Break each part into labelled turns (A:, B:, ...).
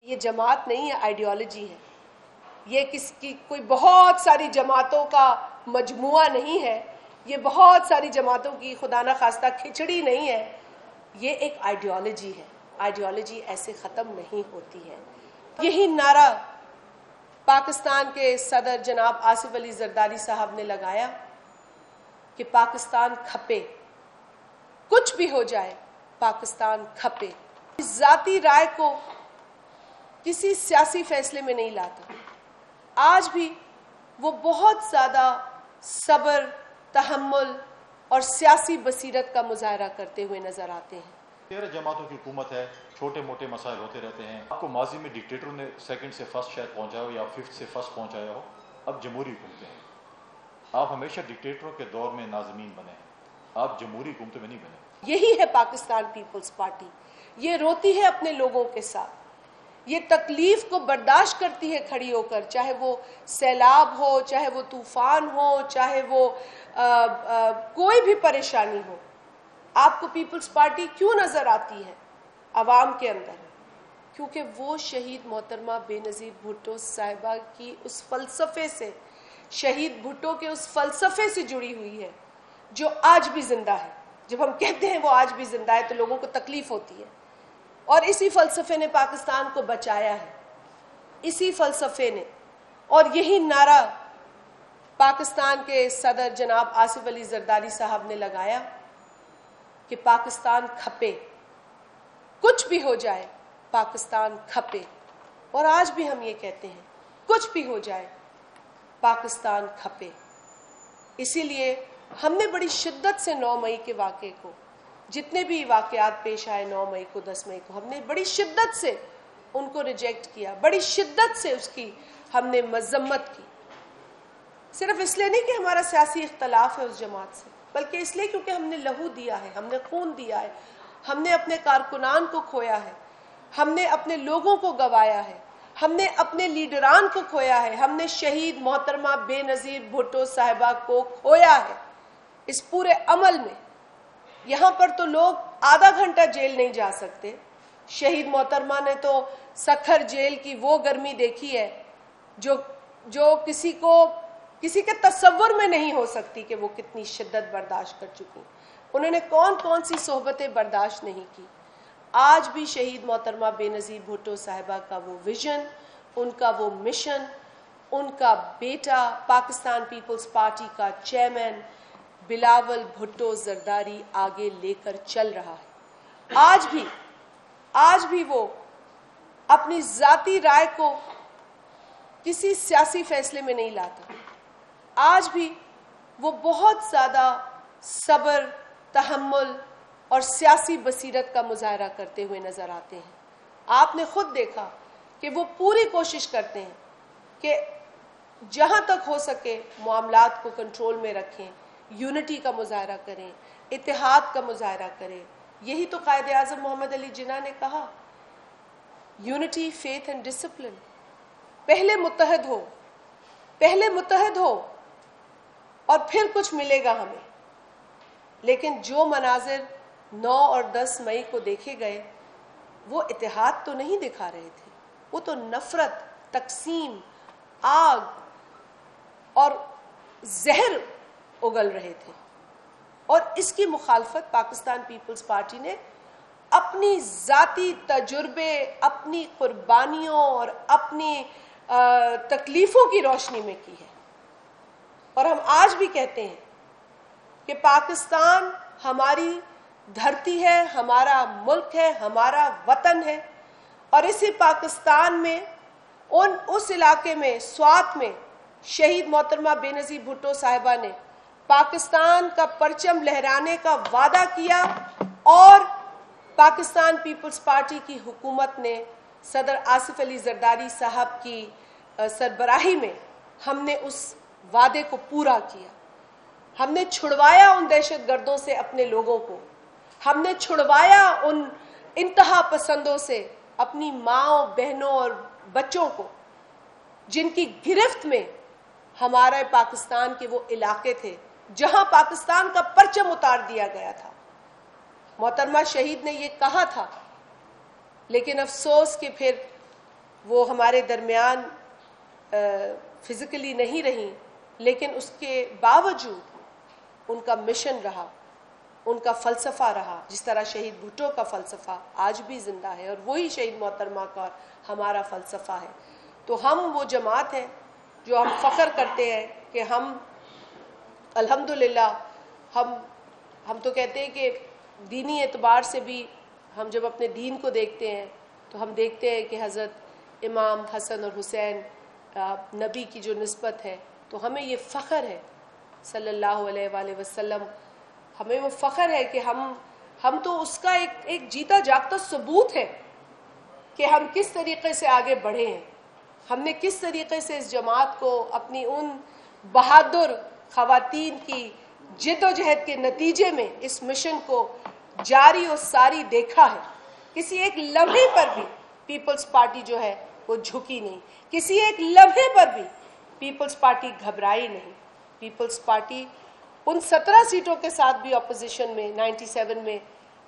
A: یہ جماعت نہیں ہے، آئیڈیالوجی ہے. یہ کس کی کوئی بہت ساری جماعتوں کا مجموعہ نہیں ہے، یہ بہت ساری جماعتوں کی خدا نہ خواستہ کھچڑی نہیں ہے. یہ ایک آئیڈیالوجی ہے. آئیڈیالوجی ایسے ختم نہیں ہوتی ہے. یہی نعرہ پاکستان کے صدر جناب آصف علی زرداری صاحب نے لگایا کہ پاکستان کھپے، کچھ بھی ہو جائے پاکستان کھپے. ذاتی رائے کو کسی سیاسی فیصلے میں نہیں لاتا. آج بھی وہ بہت زیادہ صبر، تحمل اور سیاسی بصیرت کا مظاہرہ کرتے ہوئے نظر آتے ہیں.
B: 13 جماعتوں کی حکومت ہے، چھوٹے موٹے مسائل ہوتے رہتے ہیں. آپ کو ماضی میں ڈکٹیٹروں نے سیکنڈ سے فرسٹ شاید پہنچایا ہو یا ففتھ سے فرسٹ پہنچایا ہو. اب جمہوری حکومتیں ہیں. آپ ہمیشہ ڈکٹیٹروں کے دور میں ناظمین بنے ہیں، آپ جمہوری حکومتوں میں نہیں بنے.
A: یہی ہے پاکستان پیپلز پارٹی. یہ روتی ہے اپنے لوگوں کے ساتھ، یہ تکلیف کو برداشت کرتی ہے کھڑی ہو کر، چاہے وہ سیلاب ہو، چاہے وہ طوفان ہو، چاہے وہ کوئی بھی پریشانی ہو. آپ کو پیپلز پارٹی کیوں نظر آتی ہے عوام کے اندر؟ کیونکہ وہ شہید محترمہ بے نظیر بھٹو صاحبہ کی اس فلسفے سے، شہید بھٹو کے اس فلسفے سے جڑی ہوئی ہے جو آج بھی زندہ ہے. جب ہم کہتے ہیں وہ آج بھی زندہ ہے تو لوگوں کو تکلیف ہوتی ہے. اور اسی فلسفے نے پاکستان کو بچایا ہے، اسی فلسفے نے. اور یہی نعرہ پاکستان کے صدر جناب آصف علی زرداری صاحب نے لگایا کہ پاکستان کھپے، کچھ بھی ہو جائے پاکستان کھپے. اور آج بھی ہم یہ کہتے ہیں کچھ بھی ہو جائے پاکستان کھپے. اسی لیے ہم نے بڑی شدت سے 9 مئی کے واقعے کو، جتنے بھی واقعات پیش آئے 9 مئی کو 10 مئی کو، ہم نے بڑی شدت سے ان کو ریجیکٹ کیا، بڑی شدت سے اس کی ہم نے مذمت کی. صرف اس لیے نہیں کہ ہمارا سیاسی اختلاف ہے اس جماعت سے، بلکہ اس لیے کیونکہ ہم نے لہو دیا ہے، ہم نے خون دیا ہے، ہم نے اپنے کارکنان کو کھویا ہے، ہم نے اپنے لوگوں کو گوایا ہے، ہم نے اپنے لیڈران کو کھویا ہے، ہم نے شہید محترمہ بے نظیر بھٹو صاحبہ کو کھویا ہے. اس پورے عمل میں یہاں پر تو لوگ آدھا گھنٹہ جیل نہیں جا سکتے. شہید محترمہ نے تو سکھر جیل کی وہ گرمی دیکھی ہے جو کسی کے تصور میں نہیں ہو سکتی کہ وہ کتنی شدت برداشت کر چکی. انہوں نے کون سی صحبتیں برداشت نہیں کی. آج بھی شہید محترمہ بے نظیر بھٹو صاحبہ کا وہ ویژن، ان کا وہ مشن، ان کا بیٹا پاکستان پیپلز پارٹی کا چیئرمین بلاول بھٹو زرداری آگے لے کر چل رہا ہے. آج بھی وہ اپنی ذاتی رائے کو کسی سیاسی فیصلے میں نہیں لاتا. آج بھی وہ بہت زیادہ صبر، تحمل اور سیاسی بصیرت کا مظاہرہ کرتے ہوئے نظر آتے ہیں. آپ نے خود دیکھا کہ وہ پوری کوشش کرتے ہیں کہ جہاں تک ہو سکے معاملات کو کنٹرول میں رکھیں، یونٹی کا مظاہرہ کریں، اتحاد کا مظاہرہ کریں. یہی تو قائد اعظم محمد علی جناح نے کہا، یونٹی، فیتھ اینڈ ڈسپلن. پہلے متحد ہو اور پھر کچھ ملے گا ہمیں. لیکن جو مناظر 9 اور 10 مئی کو دیکھے گئے وہ اتحاد تو نہیں دکھا رہے تھے، وہ تو نفرت، تقسیم، آگ اور زہر اگل رہے تھے. اور اس کی مخالفت پاکستان پیپلز پارٹی نے اپنی ذاتی تجربے، اپنی قربانیوں اور اپنی تکلیفوں کی روشنی میں کی ہے. اور ہم آج بھی کہتے ہیں کہ پاکستان ہماری دھرتی ہے، ہمارا ملک ہے، ہمارا وطن ہے. اور اسی پاکستان میں اس علاقے میں سوات میں شہید محترمہ بے نظیر بھٹو صاحبہ نے پاکستان کا پرچم لہرانے کا وعدہ کیا، اور پاکستان پیپلز پارٹی کی حکومت نے صدر آصف علی زرداری صاحب کی سربراہی میں ہم نے اس وعدے کو پورا کیا. ہم نے چھڑوایا ان دہشت گردوں سے اپنے لوگوں کو، ہم نے چھڑوایا ان انتہا پسندوں سے اپنی ماں، بہنوں اور بچوں کو، جن کی گرفت میں ہمارے پاکستان کے وہ علاقے تھے جہاں پاکستان کا پرچم اتار دیا گیا تھا. محترمہ شہید نے یہ کہا تھا، لیکن افسوس کہ پھر وہ ہمارے درمیان فزیکلی نہیں رہیں، لیکن اس کے باوجود ان کا مشن رہا، ان کا فلسفہ رہا، جس طرح شہید بھٹو کا فلسفہ آج بھی زندہ ہے اور وہی شہید محترمہ کا ہمارا فلسفہ ہے۔ تو ہم وہ جماعت ہیں جو ہم فخر کرتے ہیں کہ ہم الحمدللہ ہم تو کہتے ہیں کہ دینی اعتبار سے بھی ہم جب اپنے دین کو دیکھتے ہیں تو ہم دیکھتے ہیں کہ حضرت امام حسن اور حسین نبی کی جو نسبت ہے، تو ہمیں یہ فخر ہے صلی اللہ علیہ وآلہ وسلم، ہمیں وہ فخر ہے کہ ہم تو اس کا ایک جیتا جاگتا ثبوت ہے کہ ہم کس طریقے سے آگے بڑھے ہیں، ہم نے کس طریقے سے اس جماعت کو اپنی ان بہادر خواتین کی جد و جہد کے نتیجے میں اس مشن کو جاری و ساری دیکھا ہے۔ کسی ایک لمحے پر بھی پیپلز پارٹی جو ہے وہ جھکی نہیں، کسی ایک لمحے پر بھی پیپلز پارٹی گھبرائی نہیں۔ پیپلز پارٹی ان 17 سیٹوں کے ساتھ بھی اپوزیشن میں 97 میں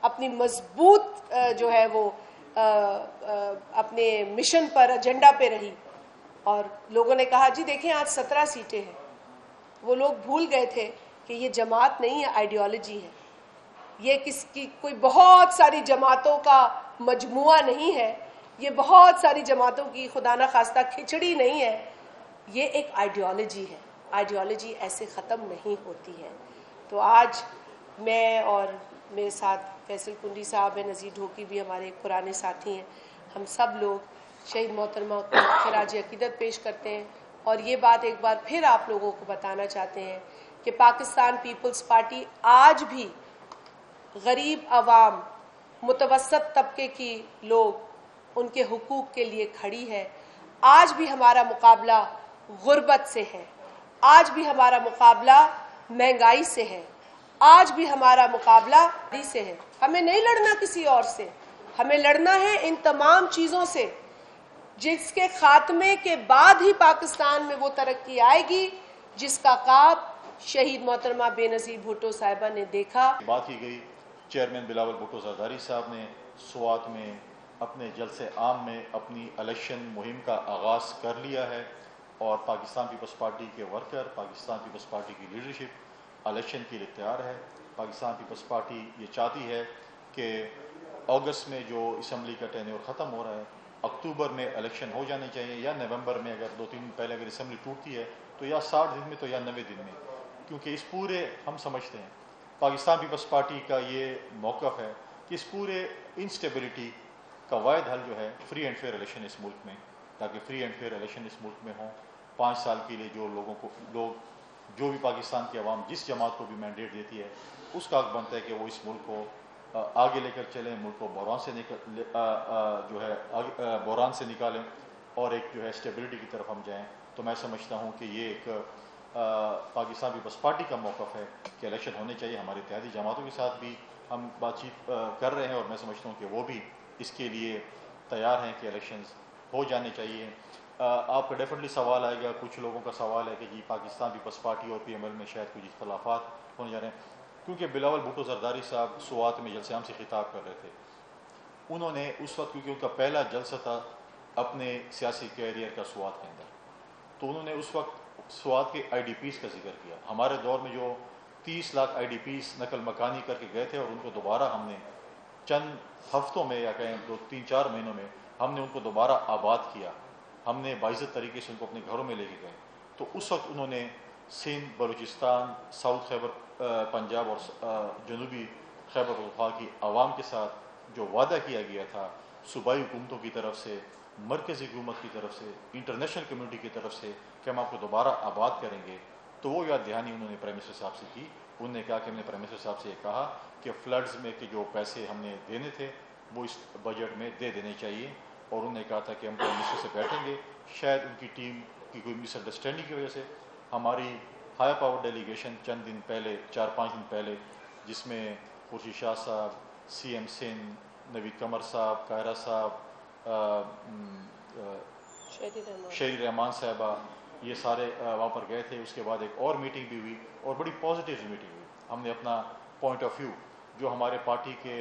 A: اپنی مضبوط جو ہے وہ اپنے مشن پر، ایجنڈا پہ رہی، اور لوگوں نے کہا جی دیکھیں آج 17 سیٹیں ہیں۔ وہ لوگ بھول گئے تھے کہ یہ جماعت نہیں ہے، آئیڈیالوجی ہے، یہ کس کی کوئی بہت ساری جماعتوں کا مجموعہ نہیں ہے، یہ بہت ساری جماعتوں کی خدا نہ خواستہ کھچڑی نہیں ہے، یہ ایک آئیڈیالوجی ہے۔ آئیڈیالوجی ایسے ختم نہیں ہوتی ہے۔ تو آج میں اور میرے ساتھ فیصل کنڈی صاحب ہیں، نذیر ڈھوکی بھی ہمارے پرانے ساتھی ہیں، ہم سب لوگ شہید محترمہ کو خراج عقیدت پیش کرتے ہیں، اور یہ بات ایک بار پھر آپ لوگوں کو بتانا چاہتے ہیں کہ پاکستان پیپلز پارٹی آج بھی غریب عوام، متوسط طبقے کی لوگ، ان کے حقوق کے لیے کھڑی ہے۔ آج بھی ہمارا مقابلہ غربت سے ہے، آج بھی ہمارا مقابلہ مہنگائی سے ہے، آج بھی ہمارا مقابلہ سے ہے۔ ہمیں نہیں لڑنا کسی اور سے، ہمیں لڑنا ہے ان تمام چیزوں سے جس کے خاتمے کے بعد ہی پاکستان میں وہ ترقی آئے گی جس کا خواب شہید محترمہ بے نظیر بھٹو صاحبہ نے دیکھا۔
B: بات کی گئی، چیئرمین بلاول بھٹو زرداری صاحب نے سوات میں اپنے جلسے عام میں اپنی الیکشن مہم کا آغاز کر لیا ہے، اور پاکستان پیپلز پارٹی کے ورکر، پاکستان پیپلز پارٹی کی لیڈرشپ الیکشن کے لیے تیار ہے۔ پاکستان پیپلز پارٹی یہ چاہتی ہے کہ اگست میں جو اسمبلی کا ٹینیور ختم ہو رہا ہے، اکتوبر میں الیکشن ہو جانے چاہیے، یا نومبر میں، اگر 2-3 دن پہلے اگر اسمبلی ٹوٹتی ہے تو یا 60 دن میں تو یا 90 دن میں، کیونکہ اس پورے ہم سمجھتے ہیں پاکستان پیپلز پارٹی کا یہ موقف ہے کہ اس پورے انسٹیبلٹی کا واحد حل جو ہے فری اینڈ فیئر الیکشن اس ملک میں، تاکہ فری اینڈ فیئر الیکشن اس ملک میں ہوں 5 سال کے لیے، جو بھی پاکستان کی عوام جس جماعت کو بھی مینڈیٹ دیتی ہے اس کا حق بنتا ہے کہ وہ اس ملک کو آگے لے کر چلیں، ملک کو بحران سے نکالیں اور ایک جو ہے اسٹیبلٹی کی طرف ہم جائیں۔ تو میں سمجھتا ہوں کہ یہ ایک پاکستان پیپلز پارٹی کا موقف ہے کہ الیکشن ہونے چاہیے۔ ہمارے اتحادی جماعتوں کے ساتھ بھی ہم بات چیت کر رہے ہیں، اور میں سمجھتا ہوں کہ وہ بھی اس کے لیے تیار ہیں کہ الیکشنز ہو جانے چاہیے۔ آپ کا ڈیفینیٹلی سوال آئے گا، کچھ لوگوں کا سوال ہے کہ جی پاکستان پیپلز پارٹی اور پی ایم ایل میں شاید کچھ اختلافات ہونے جا رہے ہیں، کیونکہ بلاول بھٹو زرداری صاحب سوات میں جلسے عام سے خطاب کر رہے تھے۔ انہوں نے اس وقت، کیونکہ ان کا پہلا جلسہ تھا اپنے سیاسی کیریئر کا سوات کے اندر، تو انہوں نے اس وقت سوات کے آئی ڈی پیز کا ذکر کیا۔ ہمارے دور میں جو 30 لاکھ آئی ڈی پیز نقل مکانی کر کے گئے تھے، اور ان کو دوبارہ ہم نے چند ہفتوں میں یا کہیں 2-3-4 مہینوں میں ہم نے ان کو دوبارہ آباد کیا، ہم نے باعزت طریقے سے ان کو اپنے گھروں میں لے کے گئے۔ تو اس وقت انہوں نے سندھ، بلوچستان، ساؤتھ خیبر پنجاب اور جنوبی خیبر پختونخوا کی عوام کے ساتھ جو وعدہ کیا گیا تھا صوبائی حکومتوں کی طرف سے، مرکزی حکومت کی طرف سے، انٹرنیشنل کمیونٹی کی طرف سے، کہ ہم آپ کو دوبارہ آباد کریں گے، تو وہ یاد دہانی انہوں نے پرائم منسٹر صاحب سے کی۔ انہوں نے کہا کہ ہم نے پرائم منسٹر صاحب سے یہ کہا کہ فلڈز میں کے جو پیسے ہم نے دینے تھے وہ اس بجٹ میں دے دینے چاہیے، اور انہوں نے کہا تھا کہ ہم پرائم منسٹر سے بیٹھیں گے۔ شاید ان کی ٹیم کی کوئی مس انڈرسٹینڈنگ کی وجہ سے ہماری ہائی پاور ڈیلیگیشن چند دن پہلے، 4-5 دن پہلے، جس میں خورشید شاہ صاحب، سی ایم سندھ، نوید قمر صاحب، قاہرہ صاحب، شہری رحمان صاحبہ، یہ سارے وہاں پر گئے تھے۔ اس کے بعد ایک اور میٹنگ بھی ہوئی، اور بڑی پازیٹیو میٹنگ ہوئی۔ ہم نے اپنا پوائنٹ آف ویو جو ہمارے پارٹی کے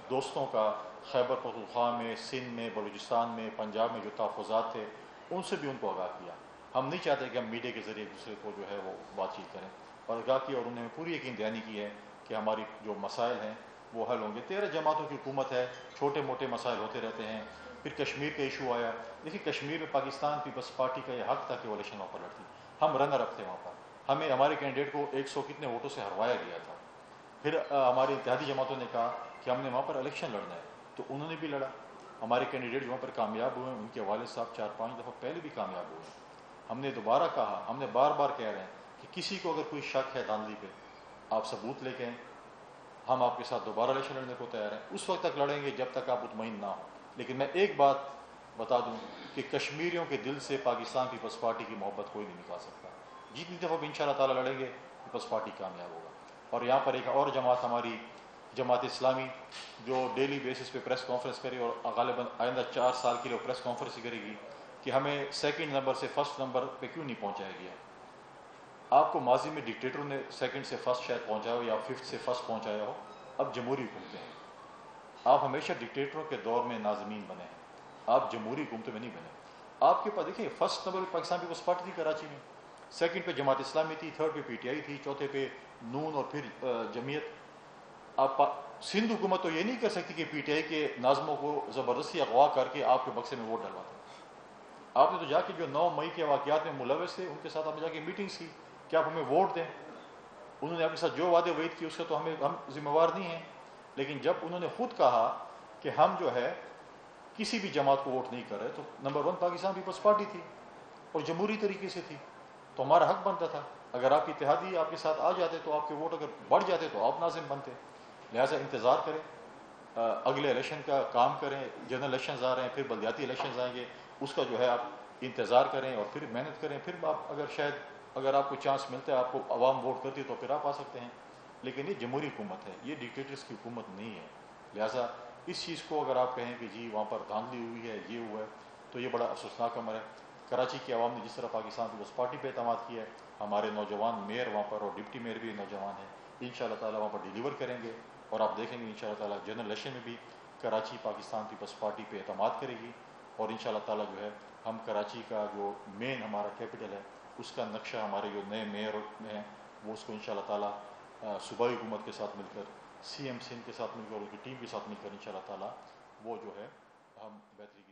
B: دوستوں کا خیبر پختونخوا میں، سندھ میں، بلوچستان میں، پنجاب میں جو تحفظات تھے ان سے بھی ان کو آگاہ کیا. ہم نہیں چاہتے کہ ہم میڈیا کے ذریعے ایک دوسرے کو جو ہے وہ بات چیت کریں، اور آگاہ کیا، اور انہوں نے پوری یقین دہانی کی ہے کہ ہماری جو مسائل ہیں وہ حل ہوں گے. 13 جماعتوں کی حکومت ہے، چھوٹے موٹے مسائل ہوتے رہتے ہیں. پھر کشمیر کا ایشو آیا. دیکھیے کشمیر میں پاکستان پیپلز پارٹی کا یہ حق تھا کہ وہ الیکشن وہاں پر لڑتی. ہم رنر اپ تھے وہاں پر. ہمیں ہمارے کینڈیڈیٹ کو 100 کتنے ووٹوں سے ہروایا گیا تھا. پھر ہماری اتحادی جماعتوں نے کہا کہ ہم نے وہاں پر الیکشن لڑنا ہے، تو انہوں نے بھی لڑا. ہمارے کینڈیڈیٹ وہاں پر کامیاب ہوئے ہیں، ان کے والد صاحب 4-5 دفعہ پہلے بھی کامیاب ہوئے ہیں. ہم نے دوبارہ کہا، ہم نے بار بار کہہ رہے ہیں کہ کسی کو اگر کوئی شک ہے دھاندلی پہ، آپ ثبوت لے کے آئیں، ہم آپ کے ساتھ دوبارہ الیکشن لڑنے کو تیار ہیں. اس وقت تک لڑیں گے جب تک آپ مطمئن نہ ہوں. لیکن میں ایک بات بتا دوں کہ کشمیریوں کے دل سے پاکستان پیپلز پارٹی کی محبت کوئی نہیں نکال سکتا. جتنی دفعہ بھی انشاءاللہ تعالیٰ لڑیں گے پیپلز پارٹی کامیاب ہوگا. اور یہاں پر ایک اور جماعت ہماری جماعت اسلامی جو ڈیلی بیسس پہ پریس کانفرنس کرے، اور غالباً آئندہ 4 سال کے لیے پریس کانفرنس ہی کرے گی کہ ہمیں سیکنڈ نمبر سے فرسٹ نمبر پہ کیوں نہیں پہنچایا گیا. آپ کو ماضی میں ڈکٹیٹروں نے سیکنڈ سے فرسٹ شاید پہنچایا ہو یا ففتھ سے فرسٹ پہنچایا ہو. اب جمہوری حکومتیں ہیں. آپ ہمیشہ ڈکٹیٹروں کے دور میں ناظمین بنے ہیں، آپ جمہوری حکومتوں میں نہیں بنے. آپ کے پاس دیکھیں فرسٹ نمبر پہ پاکستان پیپلز پارٹی تھی کراچی میں، سیکنڈ پہ جماعت اسلامی تھی، تھرڈ پہ پی ٹی آئی تھی، چوتھے پہ نون اور پھر جمعیت. آپ سندھ حکومت تو یہ نہیں کر سکتی کہ پی ٹی آئی کے ناظموں کو زبردستی اغوا کر کے آپ کے بکسے میں ووٹ ڈلواتے. آپ نے تو جا کے جو 9 مئی کے واقعات میں ملوث تھے ان کے ساتھ آپ نے جا کے میٹنگس کی کہ آپ ہمیں ووٹ دیں. انہوں نے آپ کے ساتھ جو وعدے وعید کی اس کا تو ہم ذمہ وار نہیں ہیں. لیکن جب انہوں نے خود کہا کہ ہم جو ہے کسی بھی جماعت کو ووٹ نہیں کر رہے، تو نمبر 1 پاکستان پیپلز پارٹی تھی اور جمہوری طریقے سے تھی، تو ہمارا حق بنتا تھا. اگر آپ کی اتحادی آپ کے ساتھ آ جاتے تو آپ کے ووٹ اگر بڑھ جاتے تو آپ ناظم بنتے. لہٰذا انتظار کریں، اگلے الیکشن کا کام کریں. جنرل الیکشنز آ رہے ہیں، پھر بلدیاتی الیکشنز آئیں گے، اس کا جو ہے آپ انتظار کریں اور پھر محنت کریں. پھر آپ اگر آپ کو چانس ملتا ہے، آپ کو عوام ووٹ کرتی ہے تو پھر آپ آ سکتے ہیں. لیکن یہ جمہوری حکومت ہے، یہ ڈکٹیٹرز کی حکومت نہیں ہے. لہٰذا اس چیز کو اگر آپ کہیں کہ جی وہاں پر دھاندلی ہوئی ہے، یہ ہوا ہے، تو یہ بڑا افسوسناک عمل ہے. کراچی کی عوام نے جس طرح پاکستان پیپلز پارٹی پہ اعتماد کیا ہے، ہمارے نوجوان میئر وہاں پر اور ڈپٹی میئر بھی نوجوان ہیں، انشاءاللہ تعالیٰ وہاں پر ڈیلیور کریں گے. اور آپ دیکھیں گے انشاءاللہ تعالیٰ جنرل الیکشن میں بھی کراچی پاکستان پیپلز پارٹی پہ اعتماد کرے گی. اور انشاءاللہ تعالیٰ جو ہے ہم کراچی کا جو مین ہمارا کیپٹل ہے اس کا نقشہ ہمارے جو نئے میئر ہیں وہ اس کو انشاءاللہ تعالیٰ صوبائی حکومت کے ساتھ مل کر، سی ایم سندھ کے ساتھ مل کر، ان کی ٹیم کے ساتھ مل کر انشاءاللہ تعالیٰ وہ جو ہے ہم بہتری کی